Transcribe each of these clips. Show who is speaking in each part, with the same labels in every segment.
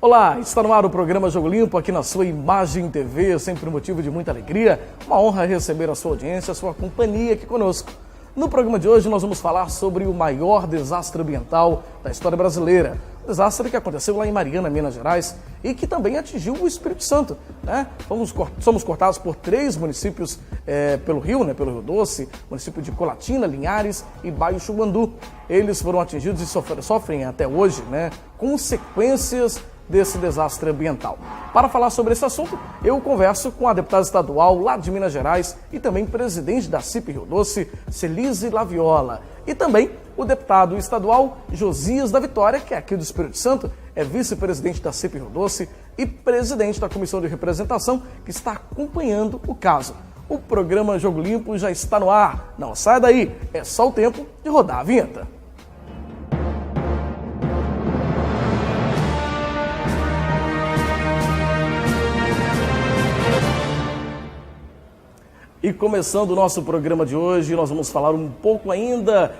Speaker 1: Olá, está no ar o programa Jogo Limpo aqui na sua Imagem TV, sempre motivo de muita alegria. Uma honra receber a sua audiência, a sua companhia aqui conosco. No programa de hoje nós vamos falar sobre o maior desastre ambiental da história brasileira. Um desastre que aconteceu lá em Mariana, Minas Gerais, e que também atingiu o Espírito Santo, né? Somos cortados por 3 municípios pelo Rio Rio Doce, município de Colatina, Linhares e Baixo Guandu. Eles foram atingidos e sofrem até hoje, né, consequências desse desastre ambiental. Para falar sobre esse assunto, eu converso com a deputada estadual lá de Minas Gerais e também presidente da CIP Rio Doce, Celise Laviola. E também o deputado estadual Josias da Vitória, que é aqui do Espírito Santo, é vice-presidente da CIP Rio Doce e presidente da Comissão de Representação, que está acompanhando o caso. O programa Jogo Limpo já está no ar. Não sai daí, é só o tempo de rodar a vinheta. E começando o nosso programa de hoje, nós vamos falar um pouco ainda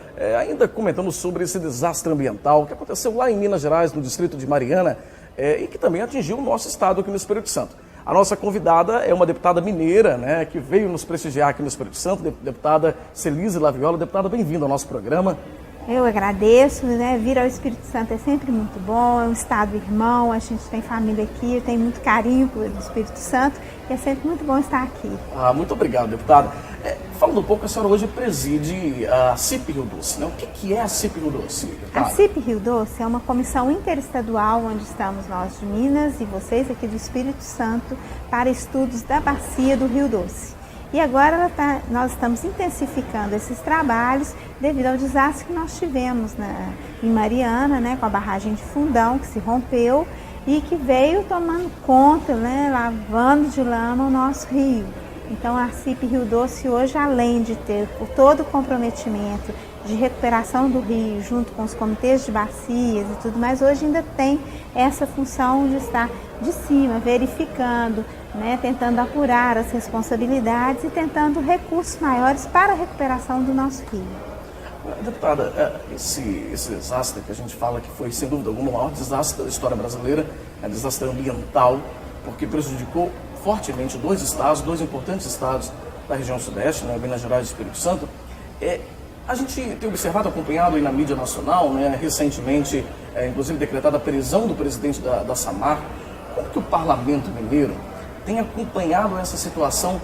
Speaker 1: comentando sobre esse desastre ambiental que aconteceu lá em Minas Gerais, no distrito de Mariana, e que também atingiu o nosso estado aqui no Espírito Santo. A nossa convidada é uma deputada mineira, né, que veio nos prestigiar aqui no Espírito Santo, deputada Celise Laviola. Deputada, bem-vinda ao nosso programa.
Speaker 2: Eu agradeço, né? Vir ao Espírito Santo é sempre muito bom, é um estado irmão, a gente tem família aqui, tem muito carinho pelo Espírito Santo e é sempre muito bom estar aqui.
Speaker 1: Muito obrigado, deputada. Falando um pouco, a senhora hoje preside a CIP Rio Doce, né? O que é a CIP Rio Doce, deputada?
Speaker 2: A CIP Rio Doce é uma comissão interestadual onde estamos nós de Minas e vocês aqui do Espírito Santo para estudos da bacia do Rio Doce. E agora nós estamos intensificando esses trabalhos devido ao desastre que nós tivemos em Mariana, né, com a barragem de Fundão, que se rompeu e que veio tomando conta, né, lavando de lama o nosso rio. Então a CIP Rio Doce hoje, além de ter todo o comprometimento de recuperação do rio, junto com os comitês de bacias e tudo mais, hoje ainda tem essa função de estar de cima, verificando, né, tentando apurar as responsabilidades e tentando recursos maiores para a recuperação do nosso rio.
Speaker 1: Deputada, esse desastre que a gente fala que foi, sem dúvida alguma, o maior desastre da história brasileira, é desastre ambiental, porque prejudicou fortemente 2 estados, 2 importantes estados da região sudeste, né, Minas Gerais e Espírito Santo. A gente tem observado, acompanhado aí na mídia nacional, né, recentemente, inclusive decretada a prisão do presidente da SAMAR. Como que o parlamento mineiro tem acompanhado essa situação,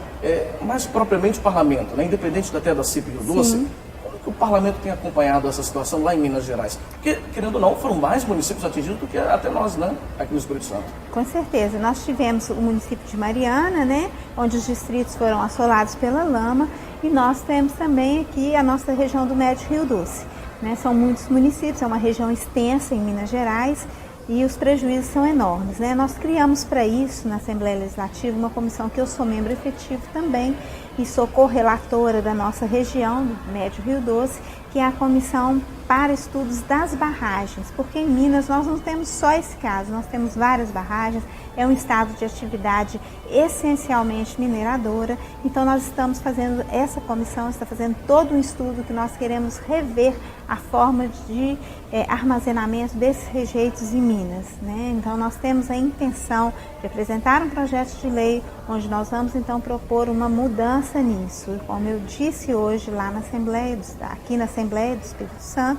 Speaker 1: mais propriamente o parlamento, né, independente até da CIP Rio Doce?
Speaker 2: Sim.
Speaker 1: Como que o parlamento tem acompanhado essa situação lá em Minas Gerais? Porque, querendo ou não, foram mais municípios atingidos do que até nós, né, aqui no Espírito Santo.
Speaker 2: Com certeza. Nós tivemos o município de Mariana, né, onde os distritos foram assolados pela lama, e nós temos também aqui a nossa região do Médio Rio Doce, né? São muitos municípios, é uma região extensa em Minas Gerais, e os prejuízos são enormes, né? Nós criamos para isso, na Assembleia Legislativa, uma comissão que eu sou membro efetivo também e sou correlatora da nossa região, do Médio Rio Doce, que é a Comissão para Estudos das Barragens, porque em Minas nós não temos só esse caso, nós temos várias barragens, é um estado de atividade essencialmente mineradora, então nós estamos fazendo, essa comissão está fazendo todo um estudo que nós queremos rever a forma de armazenamento desses rejeitos em Minas, né? Então nós temos a intenção de apresentar um projeto de lei onde nós vamos então propor uma mudança nisso. E como eu disse hoje lá na Assembleia, aqui na Assembleia do Espírito Santo,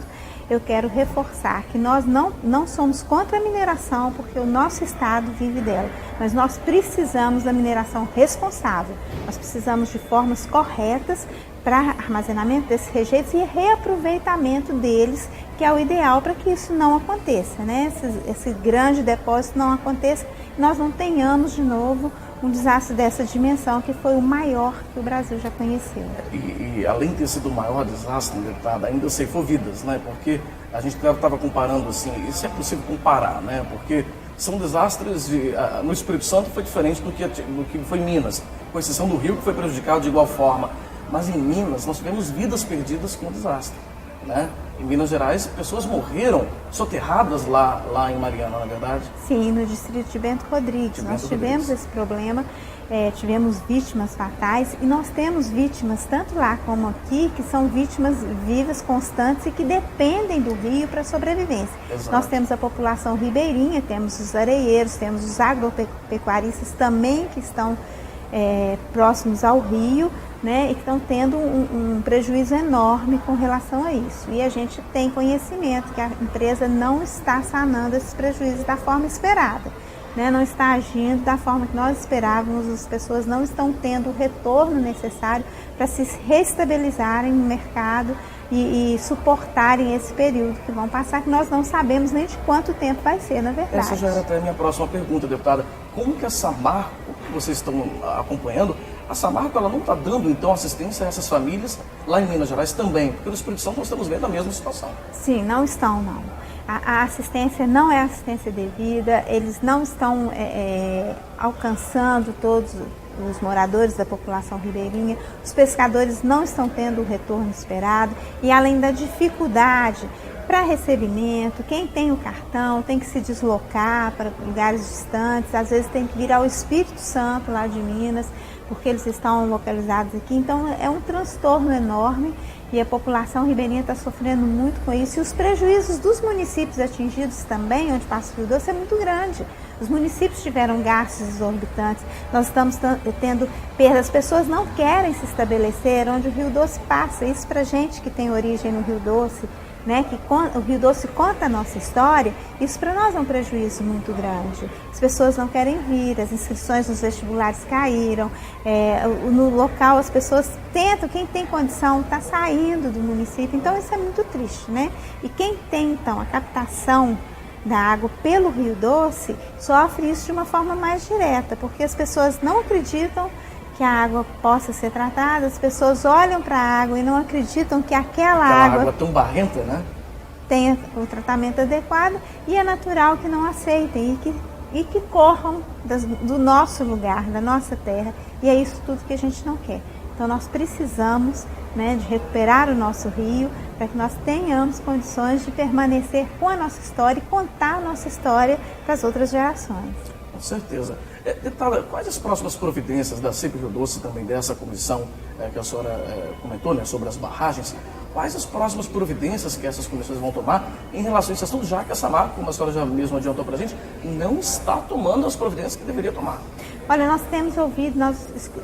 Speaker 2: eu quero reforçar que nós não somos contra a mineração, porque o nosso estado vive dela, mas nós precisamos da mineração responsável, nós precisamos de formas corretas para armazenamento desses rejeitos e reaproveitamento deles, que é o ideal para que isso não aconteça, né? Esse grande depósito não aconteça, nós não tenhamos de novo um desastre dessa dimensão, que foi o maior que o Brasil já conheceu.
Speaker 1: E além de ter sido o maior desastre, deputada, ainda ceifou vidas, né? Porque a gente estava comparando assim, isso é possível comparar, né? Porque são desastres no Espírito Santo foi diferente do que foi em Minas, com exceção do Rio, que foi prejudicado de igual forma. Mas em Minas nós tivemos vidas perdidas com o desastre. né? Em Minas Gerais, pessoas morreram soterradas lá em Mariana, na verdade.
Speaker 2: Sim, no distrito de Bento Rodrigues. Nós tivemos esse problema, tivemos vítimas fatais e nós temos vítimas, tanto lá como aqui, que são vítimas vivas, constantes e que dependem do rio para a sobrevivência.
Speaker 1: Exato.
Speaker 2: Nós temos a população ribeirinha, temos os areieiros, temos os agropecuaristas também que estão próximos ao rio, né, e que estão tendo um prejuízo enorme com relação a isso. E a gente tem conhecimento que a empresa não está sanando esses prejuízos da forma esperada, né, não está agindo da forma que nós esperávamos, as pessoas não estão tendo o retorno necessário para se reestabilizarem no mercado e suportarem esse período que vão passar, que nós não sabemos nem de quanto tempo vai ser, na verdade.
Speaker 1: Essa já era até a minha próxima pergunta, deputada. Como que a Samarco, que vocês estão acompanhando, a Samarco ela não está dando, então, assistência a essas famílias lá em Minas Gerais também? Porque no Espírito Santo nós estamos vendo a mesma situação.
Speaker 2: Sim, não estão, não. A assistência não é assistência devida, eles não estão alcançando todos os moradores da população ribeirinha, os pescadores não estão tendo o retorno esperado e além da dificuldade para recebimento, quem tem o cartão tem que se deslocar para lugares distantes, às vezes tem que vir ao Espírito Santo lá de Minas, porque eles estão localizados aqui, então é um transtorno enorme e a população ribeirinha está sofrendo muito com isso e os prejuízos dos municípios atingidos também, onde passa o Rio Doce, é muito grande. Os municípios tiveram gastos exorbitantes, nós estamos tendo perdas, as pessoas não querem se estabelecer onde o Rio Doce passa, isso para gente que tem origem no Rio Doce, né, que o Rio Doce conta a nossa história, isso para nós é um prejuízo muito grande. As pessoas não querem vir, as inscrições nos vestibulares caíram, no local as pessoas tentam, quem tem condição está saindo do município, então isso é muito triste, né? E quem tem então a captação da água pelo Rio Doce sofre isso de uma forma mais direta, porque as pessoas não acreditam que a água possa ser tratada, as pessoas olham para a água e não acreditam que aquela água
Speaker 1: tão barrenta, né?
Speaker 2: Tenha o tratamento adequado e é natural que não aceitem e que corram do nosso lugar, da nossa terra, e é isso tudo que a gente não quer. Então nós precisamos, né, de recuperar o nosso rio para que nós tenhamos condições de permanecer com a nossa história e contar a nossa história para as outras gerações.
Speaker 1: Com certeza. Deputada, quais as próximas providências da CIP Rio Doce, também dessa comissão que a senhora comentou, né, sobre as barragens, quais as próximas providências que essas comissões vão tomar em relação a esse assunto, já que a Samarco, como a senhora já mesmo adiantou para a gente, não está tomando as providências que deveria tomar?
Speaker 2: Olha, nós temos ouvido,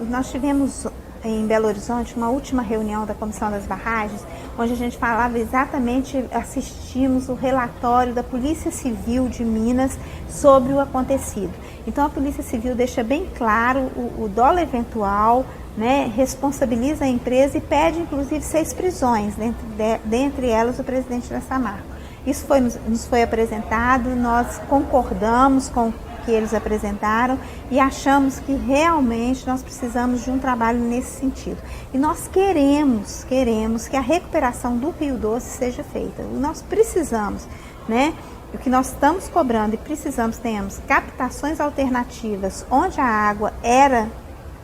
Speaker 2: nós tivemos em Belo Horizonte uma última reunião da Comissão das Barragens, onde a gente falava exatamente, assistimos o relatório da Polícia Civil de Minas sobre o acontecido. Então a Polícia Civil deixa bem claro o dolo eventual, né, responsabiliza a empresa e pede inclusive 6 prisões, dentre elas o presidente da Samarco. Isso nos foi apresentado, nós concordamos com que eles apresentaram e achamos que realmente nós precisamos de um trabalho nesse sentido. E nós queremos que a recuperação do Rio Doce seja feita. Nós precisamos, né? O que nós estamos cobrando e precisamos, tenhamos captações alternativas onde a água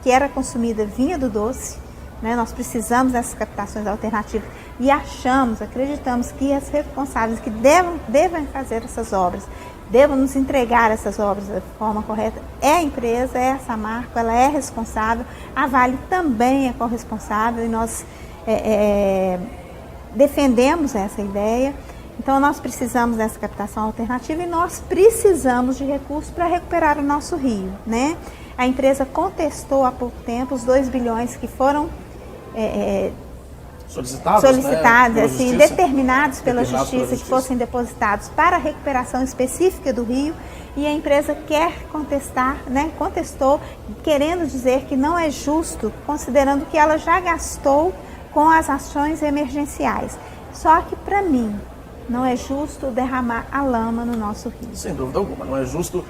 Speaker 2: que era consumida vinha do doce, né? Nós precisamos dessas captações alternativas e acreditamos que as responsáveis que devem fazer essas obras, devam nos entregar essas obras da forma correta, é a empresa, é a Samarco, ela é responsável, a Vale também é corresponsável e nós defendemos essa ideia. Então nós precisamos dessa captação alternativa e nós precisamos de recursos para recuperar o nosso rio, né? A empresa contestou há pouco tempo os 2 bilhões que foram solicitados, né, assim, determinados pela justiça que fossem depositados para a recuperação específica do rio, e a empresa quer contestar, né, contestou, querendo dizer que não é justo, considerando que ela já gastou com as ações emergenciais. Só que para mim não é justo derramar a lama no nosso rio.
Speaker 1: Sem dúvida alguma, não é justo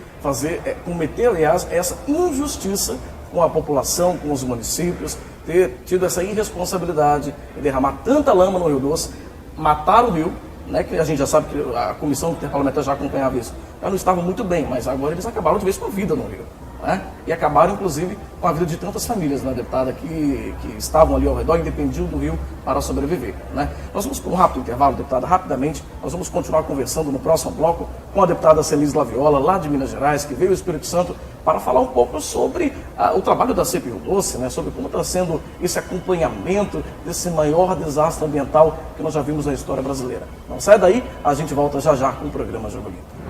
Speaker 1: cometer, aliás, essa injustiça com a população, com os municípios, ter tido essa irresponsabilidade de derramar tanta lama no Rio Doce, matar o rio, né, que a gente já sabe que a Comissão Interparlamentar já acompanhava isso. Já não estavam muito bem, mas agora eles acabaram de vez com a vida no rio. né? E acabaram, inclusive, com a vida de tantas famílias, né, deputada, que estavam ali ao redor e dependiam do rio para sobreviver, né? Nós vamos para um rápido intervalo, deputada, rapidamente. Nós vamos continuar conversando no próximo bloco com a deputada Celise Laviola, lá de Minas Gerais, que veio ao Espírito Santo para falar um pouco sobre o trabalho da CIP Rio Doce, né, sobre como está sendo esse acompanhamento desse maior desastre ambiental que nós já vimos na história brasileira. Não sai daí, a gente volta já já com o programa Jogo Limpo.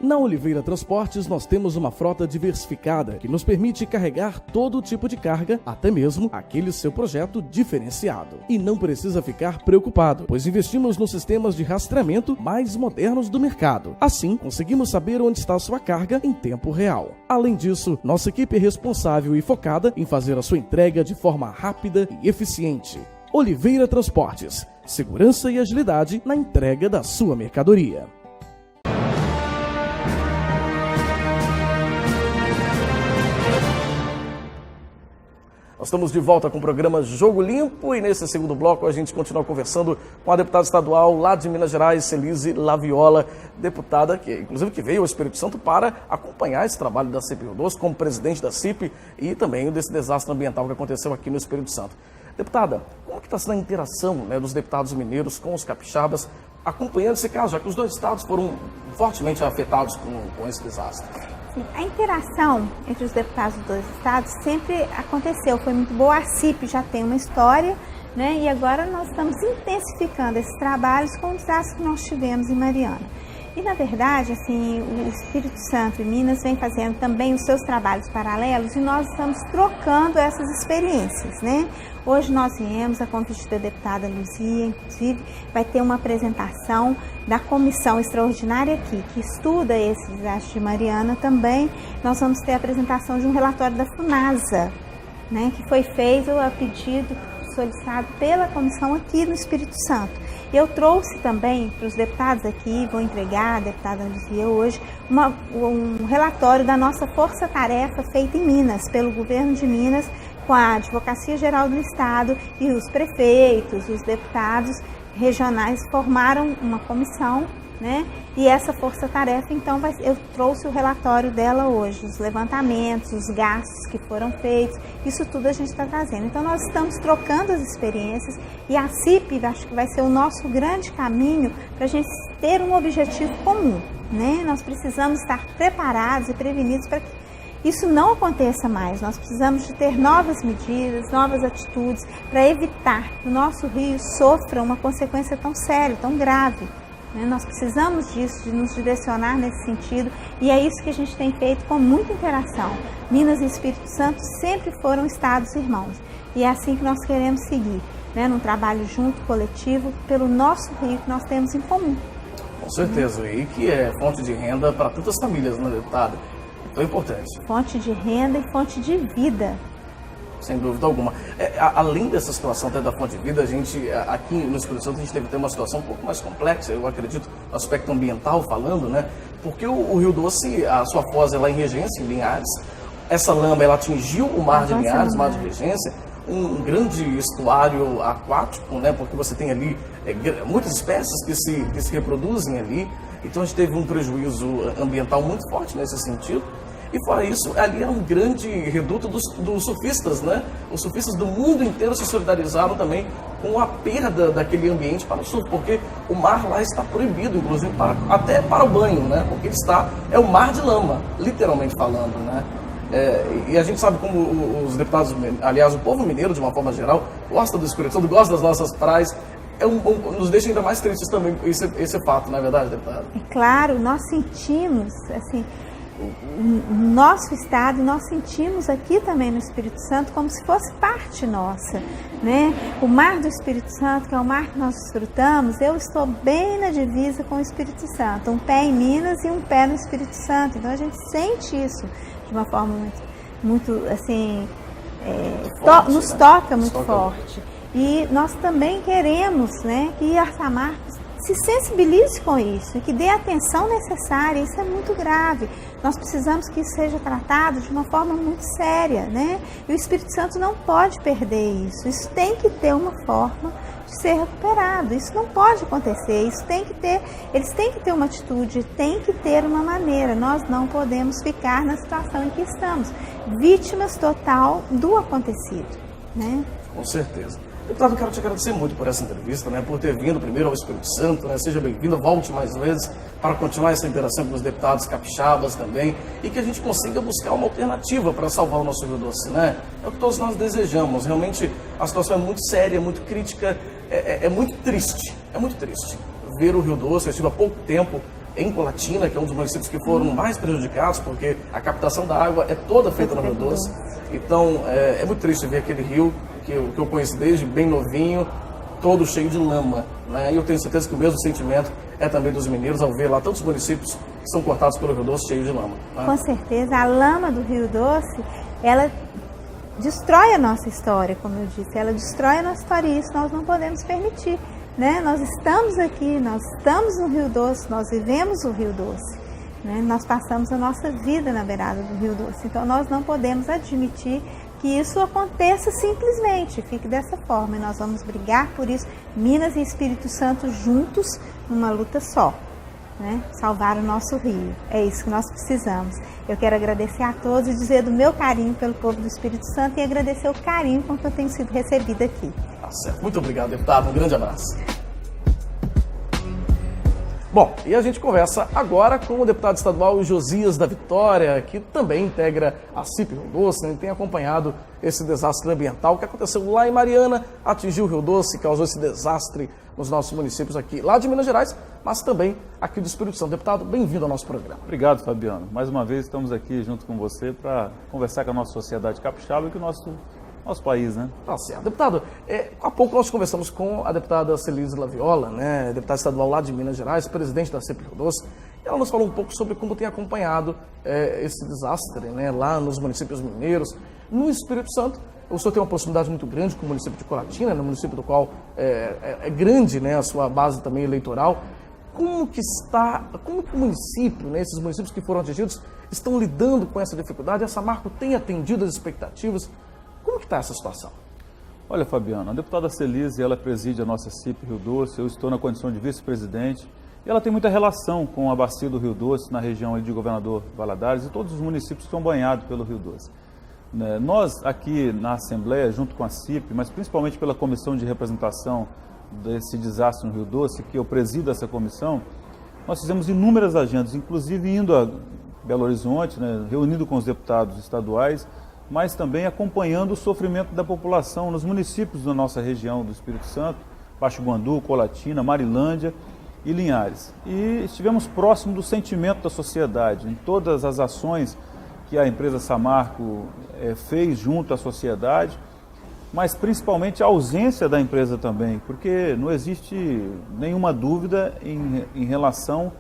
Speaker 1: Na Oliveira Transportes, nós temos uma frota diversificada que nos permite carregar todo tipo de carga, até mesmo aquele seu projeto diferenciado. E não precisa ficar preocupado, pois investimos nos sistemas de rastreamento mais modernos do mercado. Assim, conseguimos saber onde está a sua carga em tempo real. Além disso, nossa equipe é responsável e focada em fazer a sua entrega de forma rápida e eficiente. Oliveira Transportes, segurança e agilidade na entrega da sua mercadoria. Nós estamos de volta com o programa Jogo Limpo e nesse segundo bloco a gente continua conversando com a deputada estadual lá de Minas Gerais, Celise Laviola, deputada que inclusive que veio ao Espírito Santo para acompanhar esse trabalho da CIP Rio Doce como presidente da CIP e também desse desastre ambiental que aconteceu aqui no Espírito Santo. Deputada, como que está sendo a interação, né, dos deputados mineiros com os capixabas acompanhando esse caso, já que os dois estados foram fortemente afetados com esse desastre?
Speaker 2: Sim, a interação entre os deputados dos dois estados sempre aconteceu, foi muito boa. A CIP já tem uma história, né? E agora nós estamos intensificando esses trabalhos com o desastre que nós tivemos em Mariana. E, na verdade, assim, o Espírito Santo e Minas vem fazendo também os seus trabalhos paralelos e nós estamos trocando essas experiências, né? Hoje nós viemos, a convite da deputada Luzia, inclusive, vai ter uma apresentação da comissão extraordinária aqui, que estuda esse desastre de Mariana também. Nós vamos ter a apresentação de um relatório da FUNASA, né, que foi feito a pedido solicitado pela comissão aqui no Espírito Santo. Eu trouxe também para os deputados aqui, vou entregar a deputada Luzia hoje, um relatório da nossa força-tarefa feita em Minas, pelo governo de Minas, com a Advocacia Geral do Estado e os prefeitos, os deputados regionais formaram uma comissão, né? E essa força-tarefa, então, eu trouxe o relatório dela hoje, os levantamentos, os gastos que foram feitos, isso tudo a gente está trazendo. Então, nós estamos trocando as experiências e a CIP, acho que vai ser o nosso grande caminho para a gente ter um objetivo comum, né? Nós precisamos estar preparados e prevenidos para que isso não aconteça mais. Nós precisamos de ter novas medidas, novas atitudes para evitar que o nosso rio sofra uma consequência tão séria, tão grave. Nós precisamos disso, de nos direcionar nesse sentido, e é isso que a gente tem feito com muita interação. Minas e Espírito Santo sempre foram estados irmãos, e é assim que nós queremos seguir, né? Num trabalho junto, coletivo, pelo nosso rio que nós temos em comum.
Speaker 1: Com certeza, e que é fonte de renda para tantas famílias, né, deputada? Tão importante.
Speaker 2: Fonte de renda e fonte de vida.
Speaker 1: Sem dúvida alguma. Além dessa situação até da fonte de vida, a gente, aqui no Espírito Santo, a gente deve ter uma situação um pouco mais complexa, eu acredito, no aspecto ambiental falando, né? Porque o Rio Doce, a sua foz é lá em Regência, em Linhares, essa lama, ela atingiu o mar de Linhares, o mar de Regência, um grande estuário aquático, né? Porque você tem ali muitas espécies que se reproduzem ali, então a gente teve um prejuízo ambiental muito forte nesse sentido. E fora isso, ali era um grande reduto dos surfistas, né? Os surfistas do mundo inteiro se solidarizaram também com a perda daquele ambiente para o surf, porque o mar lá está proibido, inclusive até para o banho, né? Porque é o mar de lama, literalmente falando, né? E a gente sabe como os deputados, aliás, o povo mineiro, de uma forma geral, gosta do Espírito Santo, gosta das nossas praias. Nos deixa ainda mais tristes também esse fato, não é verdade, deputada?
Speaker 2: É claro, nós sentimos, assim, o nosso estado, nós sentimos aqui também no Espírito Santo como se fosse parte nossa, né? O mar do Espírito Santo, que é o mar que nós desfrutamos, eu estou bem na divisa com o Espírito Santo, um pé em Minas e um pé no Espírito Santo, então a gente sente isso de uma forma muito assim, forte, nos toca muito forte. E nós também queremos, né, que a Samarco se sensibilize com isso e que dê a atenção necessária. Isso é muito grave. Nós precisamos que isso seja tratado de uma forma muito séria, né? E o Espírito Santo não pode perder isso. Isso tem que ter uma forma de ser recuperado. Isso não pode acontecer, eles têm que ter uma atitude, tem que ter uma maneira. Nós não podemos ficar na situação em que estamos, vítimas total do acontecido, né?
Speaker 1: Com certeza. Deputado, quero te agradecer muito por essa entrevista, né, por ter vindo primeiro ao Espírito Santo, né, seja bem-vindo, volte mais vezes para continuar essa interação com os deputados capixabas também e que a gente consiga buscar uma alternativa para salvar o nosso Rio Doce, né? É o que todos nós desejamos. Realmente a situação é muito séria, muito crítica, é muito triste ver o Rio Doce. Eu estive há pouco tempo em Colatina, que é um dos municípios que foram mais prejudicados, porque a captação da água é toda feita no Rio Doce. Então, é muito triste ver aquele rio que eu conheço desde bem novinho, todo cheio de lama, né? E eu tenho certeza que o mesmo sentimento é também dos mineiros ao ver lá tantos municípios que são cortados pelo Rio Doce cheio de lama, né?
Speaker 2: Com certeza, a lama do Rio Doce, ela destrói a nossa história, como eu disse, ela destrói a nossa história e isso nós não podemos permitir, né? Nós estamos aqui, nós estamos no Rio Doce, nós vivemos o Rio Doce, né? Nós passamos a nossa vida na beirada do Rio Doce, então nós não podemos admitir que isso aconteça simplesmente, fique dessa forma, e nós vamos brigar por isso, Minas e Espírito Santo juntos, numa luta só, né? Salvar o nosso rio, é isso que nós precisamos. Eu quero agradecer a todos e dizer do meu carinho pelo povo do Espírito Santo e agradecer o carinho com que eu tenho sido recebida aqui.
Speaker 1: Tá certo. Muito obrigado, deputado, um grande abraço. Bom, e a gente conversa agora com o deputado estadual Josias da Vitória, que também integra a CIP Rio Doce, né? Tem acompanhado esse desastre ambiental que aconteceu lá em Mariana, atingiu o Rio Doce, causou esse desastre nos nossos municípios aqui, lá de Minas Gerais, mas também aqui do Espírito Santo. Deputado, bem-vindo ao nosso programa.
Speaker 3: Obrigado, Fabiano. Mais uma vez estamos aqui junto com você para conversar com a nossa sociedade capixaba e com o nosso país, né?
Speaker 1: Tá certo. Deputado, há pouco nós conversamos com a deputada Celise Laviola, né, deputada estadual lá de Minas Gerais, presidente da CIP Rio Doce, e ela nos falou um pouco sobre como tem acompanhado esse desastre, né, lá nos municípios mineiros. No Espírito Santo, o senhor tem uma proximidade muito grande com o município de Colatina, no município do qual é grande, né, a sua base também eleitoral. Como que o município, né, esses municípios que foram atingidos, estão lidando com essa dificuldade? A Samarco tem atendido as expectativas? Como que está essa situação?
Speaker 3: Olha, Fabiano, a deputada Celise, ela preside a nossa CIP Rio Doce, eu estou na condição de vice-presidente, e ela tem muita relação com a bacia do Rio Doce, na região de Governador Valadares, e todos os municípios que são banhados pelo Rio Doce. Nós, aqui na Assembleia, junto com a CIP, mas principalmente pela Comissão de Representação desse desastre no Rio Doce, que eu presido essa comissão, nós fizemos inúmeras agendas, inclusive indo a Belo Horizonte, né, reunindo com os deputados estaduais, mas também acompanhando o sofrimento da população nos municípios da nossa região do Espírito Santo, Baixo Guandu, Colatina, Marilândia e Linhares. E estivemos próximos do sentimento da sociedade, em todas as ações que a empresa Samarco fez junto à sociedade, mas principalmente a ausência da empresa também, porque não existe nenhuma dúvida em relação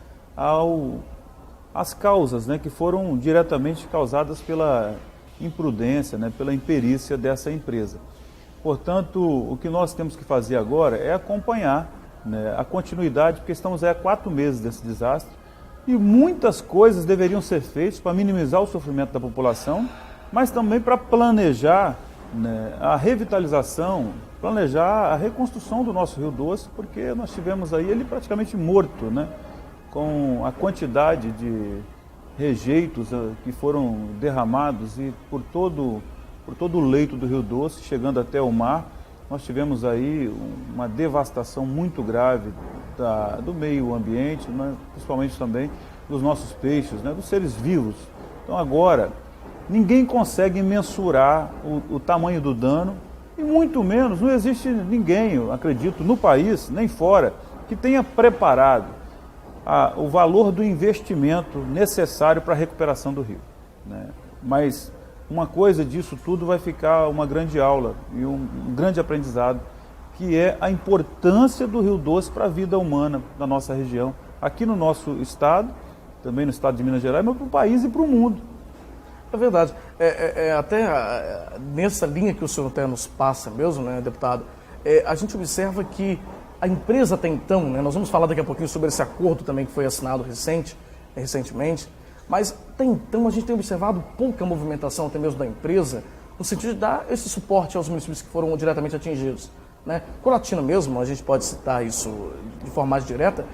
Speaker 3: às causas, né, que foram diretamente causadas pela imprudência, né, pela imperícia dessa empresa. Portanto, o que nós temos que fazer agora é acompanhar, né, a continuidade, porque estamos há 4 meses desse desastre e muitas coisas deveriam ser feitas para minimizar o sofrimento da população, mas também para planejar, né, a revitalização, planejar a reconstrução do nosso Rio Doce, porque nós tivemos aí ele praticamente morto, né, com a quantidade de rejeitos que foram derramados e por todo o leito do Rio Doce, chegando até o mar, nós tivemos aí uma devastação muito grave do meio ambiente, mas principalmente também dos nossos peixes, né, dos seres vivos. Então agora, ninguém consegue mensurar o tamanho do dano e muito menos, não existe ninguém, eu acredito, no país, nem fora, que tenha preparado o valor do investimento necessário para a recuperação do rio, né? Mas uma coisa disso tudo vai ficar uma grande aula e um grande aprendizado, que é a importância do Rio Doce para a vida humana da nossa região, aqui no nosso estado, também no estado de Minas Gerais, mas para o país e para o mundo.
Speaker 1: É verdade. Até nessa linha que o senhor até nos passa mesmo, né, deputado, a gente observa que a empresa até então, né, nós vamos falar daqui a pouquinho sobre esse acordo também que foi assinado recentemente, mas até então a gente tem observado pouca movimentação até mesmo da empresa, no sentido de dar esse suporte aos municípios que foram diretamente atingidos. né? Colatina mesmo, a gente pode citar isso de forma mais direta,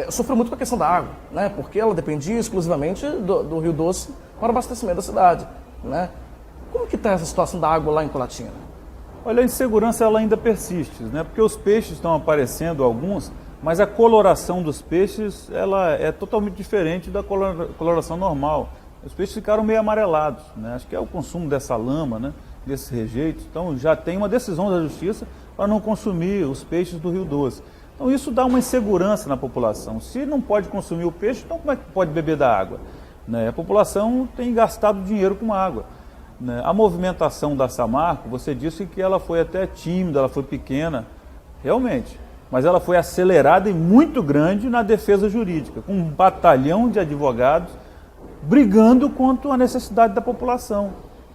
Speaker 1: sofreu muito com a questão da água, né? Porque ela dependia exclusivamente do Rio Doce para o abastecimento da cidade, né? Como que está essa situação da água lá em Colatina?
Speaker 3: Olha, a insegurança ela ainda persiste, né? Porque os peixes estão aparecendo, alguns, mas a coloração dos peixes ela é totalmente diferente da coloração normal. Os peixes ficaram meio amarelados, né? Acho que é o consumo dessa lama, né? Desses rejeitos. Então já tem uma decisão da Justiça para não consumir os peixes do Rio Doce. Então isso dá uma insegurança na população. Se não pode consumir o peixe, então como é que pode beber da água? Né? A população tem gastado dinheiro com água. Né? A movimentação da Samarco, você disse que ela foi até tímida, ela foi pequena, realmente. Mas ela foi acelerada e muito grande na defesa jurídica, com um batalhão de advogados brigando contra a necessidade da população.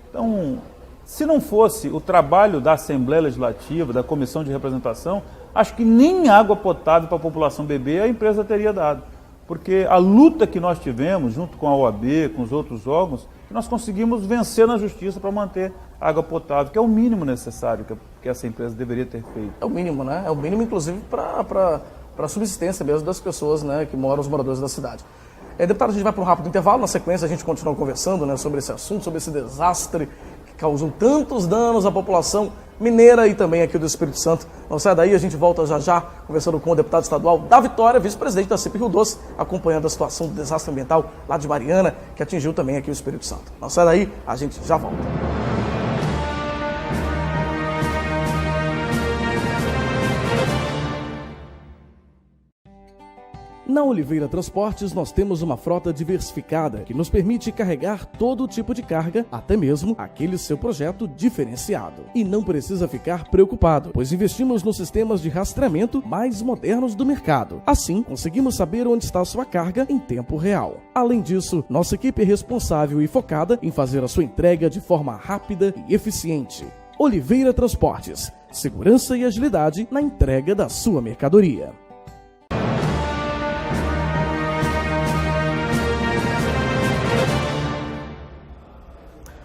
Speaker 3: Então, se não fosse o trabalho da Assembleia Legislativa, da Comissão de Representação, acho que nem água potável para a população beber a empresa teria dado. Porque a luta que nós tivemos, junto com a OAB, com os outros órgãos, nós conseguimos vencer na Justiça para manter a água potável, que é o mínimo necessário que essa empresa deveria ter feito.
Speaker 1: É o mínimo, né? É o mínimo, inclusive, para a subsistência mesmo das pessoas, né, que moram, os moradores da cidade. Deputado, a gente vai para um rápido intervalo, na sequência a gente continua conversando, né, sobre esse assunto, sobre esse desastre que causou tantos danos à população mineira e também aqui do Espírito Santo. Não sai daí, a gente volta já já conversando com o deputado estadual da Vitória, vice-presidente da CIP Rio Doce, acompanhando a situação do desastre ambiental lá de Mariana, que atingiu também aqui o Espírito Santo. Não sai daí, a gente já volta. Na Oliveira Transportes, nós temos uma frota diversificada que nos permite carregar todo tipo de carga, até mesmo aquele seu projeto diferenciado. E não precisa ficar preocupado, pois investimos nos sistemas de rastreamento mais modernos do mercado. Assim, conseguimos saber onde está a sua carga em tempo real. Além disso, nossa equipe é responsável e focada em fazer a sua entrega de forma rápida e eficiente. Oliveira Transportes, segurança e agilidade na entrega da sua mercadoria.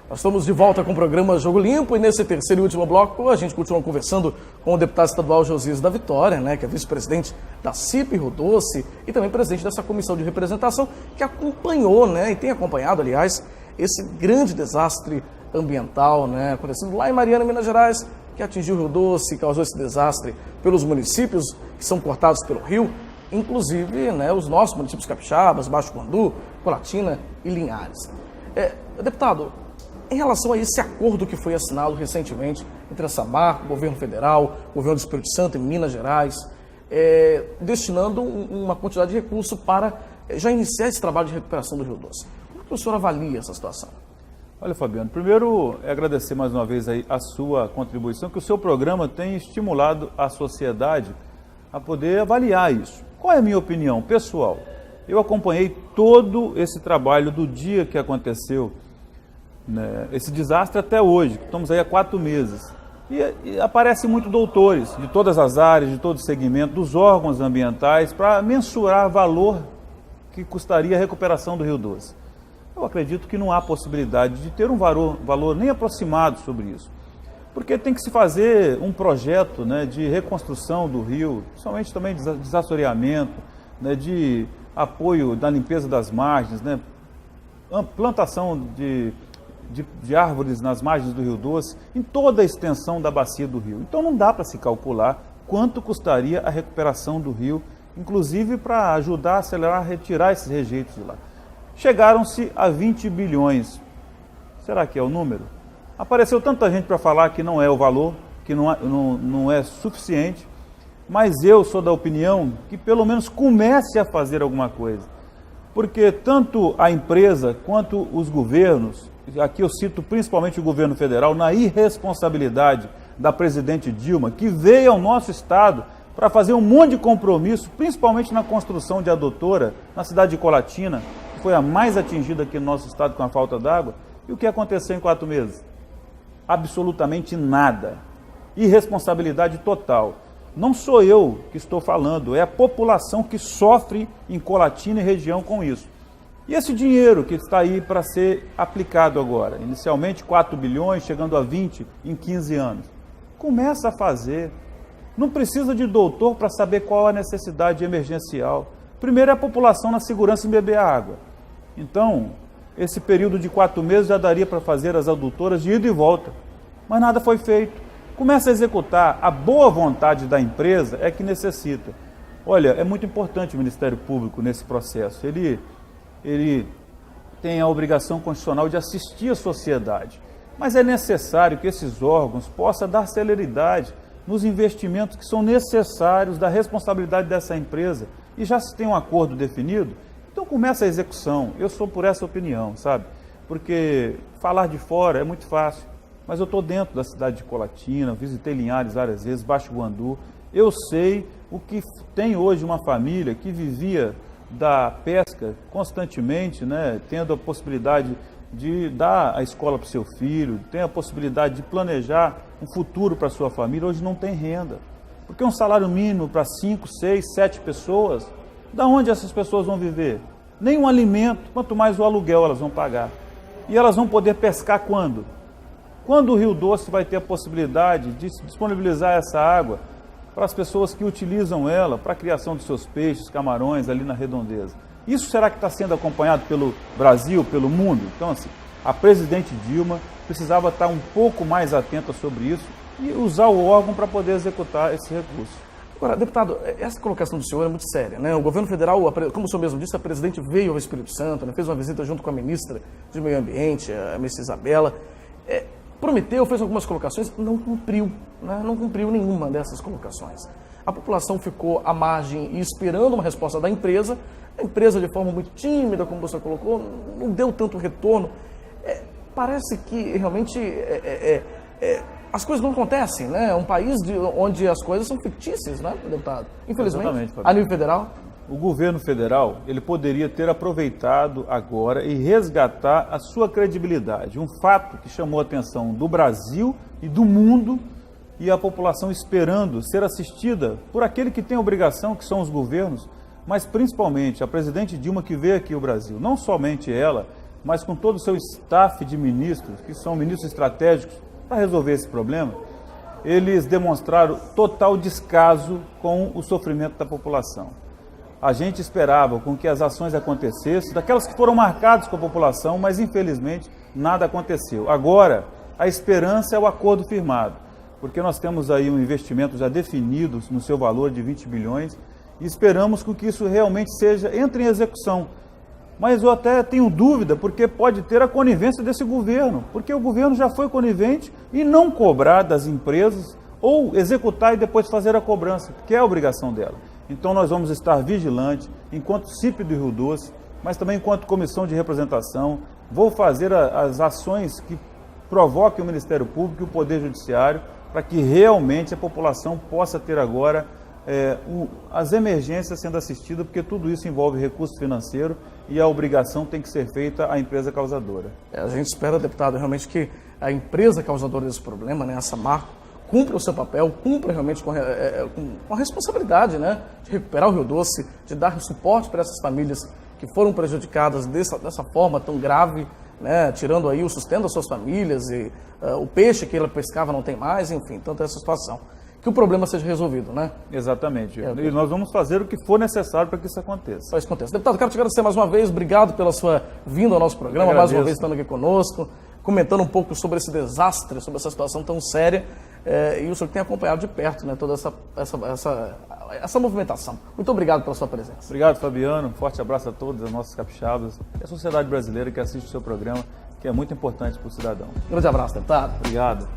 Speaker 1: Nós estamos de volta com o programa Jogo Limpo e nesse terceiro e último bloco a gente continua conversando com o deputado estadual Josias da Vitória, né, que é vice-presidente da CIP Rio Doce e também presidente dessa comissão de representação que acompanhou, né, e tem acompanhado, aliás, esse grande desastre ambiental, né, acontecendo lá em Mariana, Minas Gerais, que atingiu o Rio Doce, causou esse desastre pelos municípios que são cortados pelo rio, inclusive, né, os nossos municípios capixabas, Baixo Guandu, Colatina e Linhares. Deputado, em relação a esse acordo que foi assinado recentemente entre a Samarco, o governo federal, o governo do Espírito Santo e Minas Gerais, destinando uma quantidade de recursos para já iniciar esse trabalho de recuperação do Rio Doce. Como que o senhor avalia essa situação?
Speaker 3: Olha, Fabiano, primeiro é agradecer mais uma vez aí a sua contribuição, que o seu programa tem estimulado a sociedade a poder avaliar isso. Qual é a minha opinião pessoal? Eu acompanhei todo esse trabalho do dia que aconteceu, né, esse desastre até hoje, que estamos aí há 4 meses. E aparecem muitos doutores de todas as áreas, de todo o segmento, dos órgãos ambientais, para mensurar valor que custaria a recuperação do Rio Doce. Eu acredito que não há possibilidade de ter um valor nem aproximado sobre isso. Porque tem que se fazer um projeto, né, de reconstrução do rio, principalmente também de desassoreamento, né, de apoio da limpeza das margens, né, plantação de árvores nas margens do Rio Doce, em toda a extensão da bacia do rio. Então não dá para se calcular quanto custaria a recuperação do rio, inclusive para ajudar a acelerar, retirar esses rejeitos de lá. Chegaram-se a 20 bilhões. Será que é o número? Apareceu tanta gente para falar que não é o valor, que não é suficiente, mas eu sou da opinião que pelo menos comece a fazer alguma coisa. Porque tanto a empresa quanto os governos, aqui eu cito principalmente o governo federal, na irresponsabilidade da presidente Dilma, que veio ao nosso estado para fazer um monte de compromisso, principalmente na construção de adutora na cidade de Colatina, que foi a mais atingida aqui no nosso estado com a falta d'água. E o que aconteceu em 4 meses? Absolutamente nada. Irresponsabilidade total. Não sou eu que estou falando, é a população que sofre em Colatina e região com isso. E esse dinheiro que está aí para ser aplicado agora, inicialmente 4 bilhões, chegando a 20 em 15 anos, começa a fazer, Não precisa de doutor para saber qual a necessidade emergencial. Primeiro é a população na segurança em beber água. Então, esse período de 4 meses já daria para fazer as adutoras de ida e volta. Mas nada foi feito. Começa a executar. A boa vontade da empresa é que necessita. Olha, é muito importante o Ministério Público nesse processo. Ele tem a obrigação constitucional de assistir a sociedade. Mas é necessário que esses órgãos possam dar celeridade nos investimentos que são necessários da responsabilidade dessa empresa. E já se tem um acordo definido, então começa a execução. Eu sou por essa opinião, sabe? Porque falar de fora é muito fácil. Mas eu estou dentro da cidade de Colatina, visitei Linhares várias vezes, Baixo Guandu. Eu sei o que tem hoje uma família que vivia da pesca constantemente, né, tendo a possibilidade de dar a escola para o seu filho, tem a possibilidade de planejar um futuro para a sua família, hoje não tem renda. Porque um salário mínimo para 5, 6, 7 pessoas, da onde essas pessoas vão viver? Nem um alimento, quanto mais o aluguel elas vão pagar. E elas vão poder pescar quando? Quando o Rio Doce vai ter a possibilidade de disponibilizar essa água para as pessoas que utilizam ela para a criação dos seus peixes, camarões ali na redondeza? Isso será que está sendo acompanhado pelo Brasil, pelo mundo? Então, assim, a presidente Dilma precisava estar um pouco mais atenta sobre isso e usar o órgão para poder executar esse recurso.
Speaker 1: Agora, deputado, essa colocação do senhor é muito séria, né? O governo federal, como o senhor mesmo disse, a presidente veio ao Espírito Santo, né? Fez uma visita junto com a ministra de Meio Ambiente, a ministra Isabela, prometeu, fez algumas colocações, não cumpriu, né? Não cumpriu nenhuma dessas colocações. A população ficou à margem e esperando uma resposta da empresa. A empresa, de forma muito tímida, como você colocou, não deu tanto retorno. Parece que realmente as coisas não acontecem, né? É um país onde as coisas são fictícias, né, deputado? Infelizmente, a nível federal.
Speaker 3: O governo federal, ele poderia ter aproveitado agora e resgatar a sua credibilidade. Um fato que chamou a atenção do Brasil e do mundo, e a população esperando ser assistida por aquele que tem a obrigação, que são os governos, mas principalmente a presidente Dilma, que veio aqui ao Brasil. Não somente ela, mas com todo o seu staff de ministros, que são ministros estratégicos, para resolver esse problema. Eles demonstraram total descaso com o sofrimento da população. A gente esperava com que as ações acontecessem, daquelas que foram marcadas com a população, mas infelizmente nada aconteceu. Agora, a esperança é o acordo firmado, porque nós temos aí um investimento já definido no seu valor de 20 bilhões e esperamos que isso realmente entre em execução. Mas eu até tenho dúvida, porque pode ter a conivência desse governo, porque o governo já foi conivente e não cobrar das empresas ou executar e depois fazer a cobrança, que é a obrigação dela. Então nós vamos estar vigilantes, enquanto CIP do Rio Doce, mas também enquanto comissão de representação, vou fazer as ações que provoquem o Ministério Público e o Poder Judiciário para que realmente a população possa ter agora as emergências sendo assistidas, porque tudo isso envolve recurso financeiro e a obrigação tem que ser feita à empresa causadora.
Speaker 1: A gente espera, deputado, realmente que a empresa causadora desse problema, né, a Samarco, cumpra o seu papel, cumpra realmente com a responsabilidade, né, de recuperar o Rio Doce, de dar suporte para essas famílias que foram prejudicadas dessa forma tão grave, né, tirando aí o sustento das suas famílias e o peixe que ela pescava não tem mais, enfim, tanta essa situação. Que o problema seja resolvido, né?
Speaker 3: Exatamente. E nós vamos fazer o que for necessário para que isso aconteça.
Speaker 1: Para isso aconteça. Deputado, quero te agradecer mais uma vez. Obrigado pela sua vinda ao nosso programa, mais uma vez estando aqui conosco, comentando um pouco sobre esse desastre, sobre essa situação tão séria. E o senhor tem acompanhado de perto, né, toda essa movimentação. Muito obrigado pela sua presença.
Speaker 3: Obrigado, Fabiano. Um forte abraço a todos, as nossas capixabas e a sociedade brasileira que assiste o seu programa, que é muito importante para o cidadão.
Speaker 1: Grande abraço, deputado.
Speaker 3: Obrigado.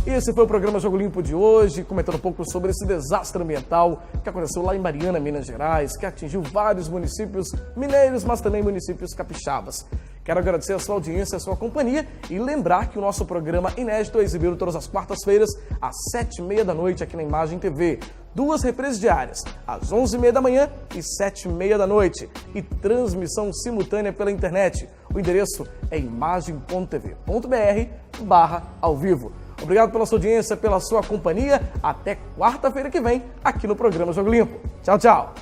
Speaker 1: Esse foi o programa Jogo Limpo de hoje, comentando um pouco sobre esse desastre ambiental que aconteceu lá em Mariana, Minas Gerais, que atingiu vários municípios mineiros, mas também municípios capixabas. Quero agradecer a sua audiência, a sua companhia e lembrar que o nosso programa inédito é exibido todas as quartas-feiras, às 7h30 da noite, aqui na Imagem TV. 2 reprises diárias, às 11h30 da manhã e 7h30 da noite. E transmissão simultânea pela internet. O endereço é imagem.tv.br/ao vivo. Obrigado pela sua audiência, pela sua companhia. Até quarta-feira que vem, aqui no programa Jogo Limpo. Tchau, tchau.